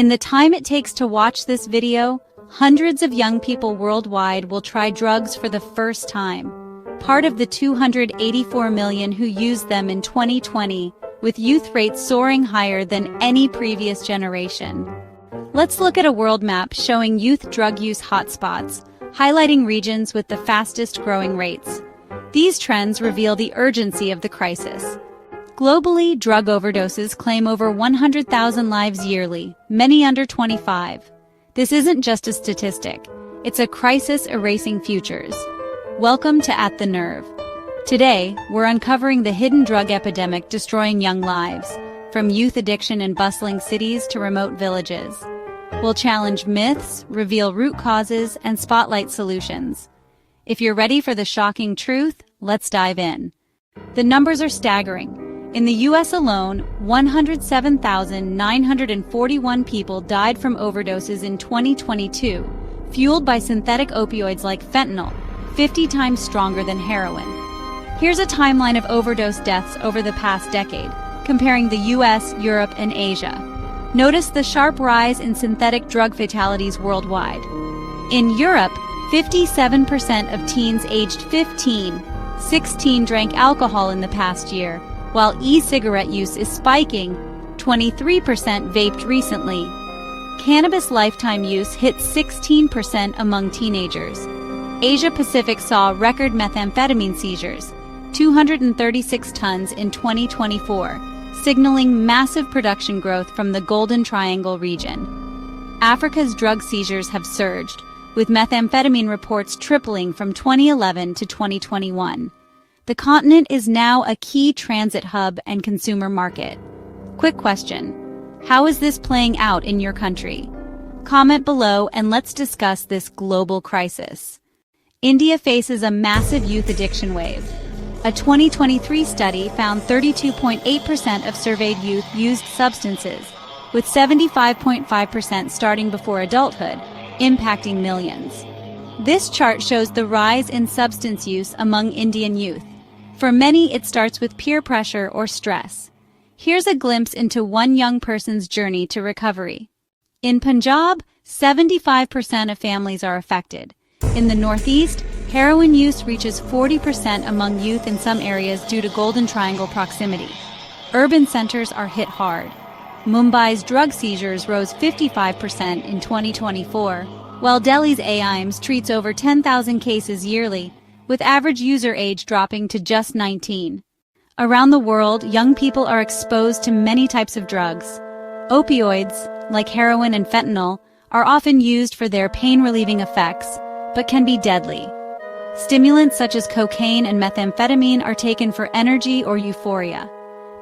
In the time it takes to watch this video, hundreds of young people worldwide will try drugs for the first time. Part of the 284 million who used them in 2020, with youth rates soaring higher than any previous generation. Let's look at a world map showing youth drug use hotspots, highlighting regions with the fastest growing rates. These trends reveal the urgency of the crisis. Globally, drug overdoses claim over 100,000 lives yearly, many under 25. This isn't just a statistic, it's a crisis erasing futures. Welcome to At the Nerve. Today, we're uncovering the hidden drug epidemic destroying young lives, from youth addiction in bustling cities to remote villages. We'll challenge myths, reveal root causes, and spotlight solutions. If you're ready for the shocking truth, let's dive in. The numbers are staggering. In the US alone, 107,941 people died from overdoses in 2022, fueled by synthetic opioids like fentanyl, 50 times stronger than heroin. Here's a timeline of overdose deaths over the past decade, comparing the US, Europe, and Asia. Notice the sharp rise in synthetic drug fatalities worldwide. In Europe, 57% of teens aged 16 drank alcohol in the past year, while e-cigarette use is spiking. 23% vaped recently. Cannabis lifetime use hit 16% among teenagers. Asia-Pacific saw record methamphetamine seizures, 236 tons in 2024, signaling massive production growth from the Golden Triangle region. Africa's drug seizures have surged, with methamphetamine reports tripling from 2011 to 2021. The continent is now a key transit hub and consumer market. Quick question: how is this playing out in your country? Comment below and let's discuss this global crisis. India faces a massive youth addiction wave. A 2023 study found 32.8% of surveyed youth used substances, with 75.5% starting before adulthood, impacting millions. This chart shows the rise in substance use among Indian youth. For many, it starts with peer pressure or stress. Here's a glimpse into one young person's journey to recovery. In Punjab, 75% of families are affected. In the Northeast, heroin use reaches 40% among youth in some areas due to Golden Triangle proximity. Urban centers are hit hard. Mumbai's drug seizures rose 55% in 2024, while Delhi's AIMS treats over 10,000 cases yearly, with average user age dropping to just 19. Around the world, young people are exposed to many types of drugs. Opioids, like heroin and fentanyl, are often used for their pain-relieving effects, but can be deadly. Stimulants such as cocaine and methamphetamine are taken for energy or euphoria.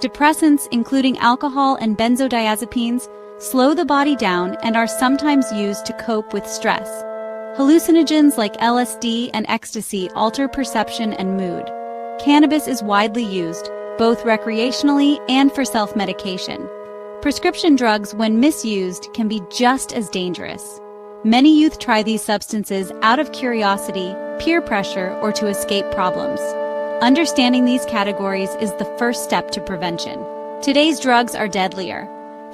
Depressants, including alcohol and benzodiazepines, slow the body down and are sometimes used to cope with stress. Hallucinogens like LSD and ecstasy alter perception and mood. Cannabis is widely used, both recreationally and for self-medication. Prescription drugs, when misused, can be just as dangerous. Many youth try these substances out of curiosity, peer pressure, or to escape problems. Understanding these categories is the first step to prevention. Today's drugs are deadlier.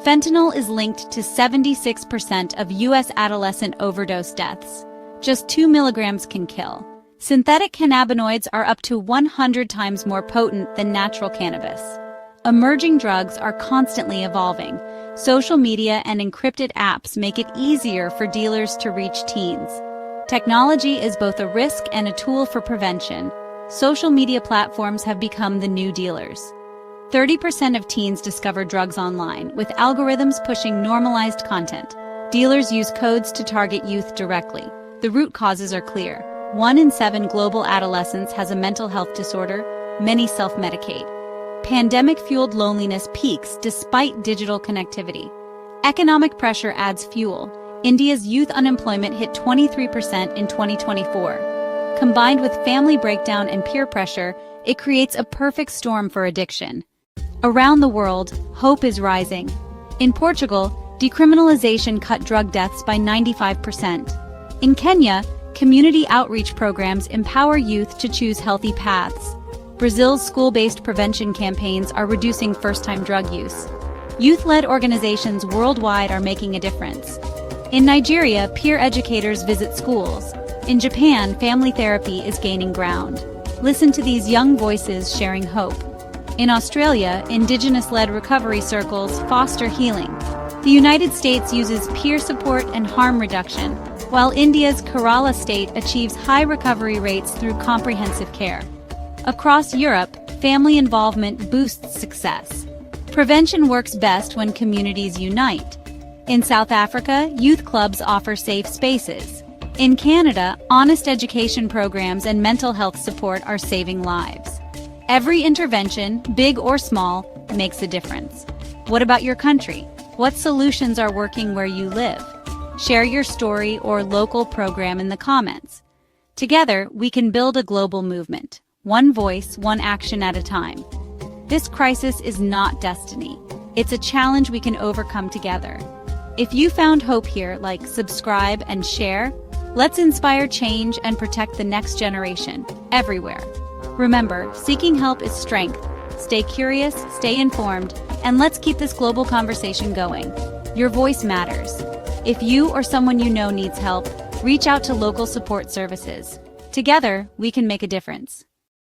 Fentanyl is linked to 76% of U.S. adolescent overdose deaths. Just 2 milligrams can kill. Synthetic cannabinoids are up to 100 times more potent than natural cannabis. Emerging drugs are constantly evolving. Social media and encrypted apps make it easier for dealers to reach teens. Technology is both a risk and a tool for prevention. Social media platforms have become the new dealers. 30% of teens discover drugs online, with algorithms pushing normalized content. Dealers use codes to target youth directly. The root causes are clear. 1 in 7 global adolescents has a mental health disorder. Many self-medicate. Pandemic-fueled loneliness peaks despite digital connectivity. Economic pressure adds fuel. India's youth unemployment hit 23% in 2024. Combined with family breakdown and peer pressure, it creates a perfect storm for addiction. Around the world, hope is rising. In Portugal, decriminalization cut drug deaths by 95%. In Kenya, community outreach programs empower youth to choose healthy paths. Brazil's school-based prevention campaigns are reducing first-time drug use. Youth-led organizations worldwide are making a difference. In Nigeria, peer educators visit schools. In Japan, family therapy is gaining ground. Listen to these young voices sharing hope. In Australia, Indigenous-led recovery circles foster healing. The United States uses peer support and harm reduction, while India's Kerala state achieves high recovery rates through comprehensive care. Across Europe, family involvement boosts success. Prevention works best when communities unite. In South Africa, youth clubs offer safe spaces. In Canada, honest education programs and mental health support are saving lives. Every intervention, big or small, makes a difference. What about your country? What solutions are working where you live? Share your story or local program in the comments. Together, we can build a global movement. One voice, one action at a time. This crisis is not destiny. It's a challenge we can overcome together. If you found hope here, like, subscribe and share. Let's inspire change and protect the next generation, everywhere. Remember, seeking help is strength. Stay curious, stay informed, and let's keep this global conversation going. Your voice matters. If you or someone you know needs help, reach out to local support services. Together, we can make a difference.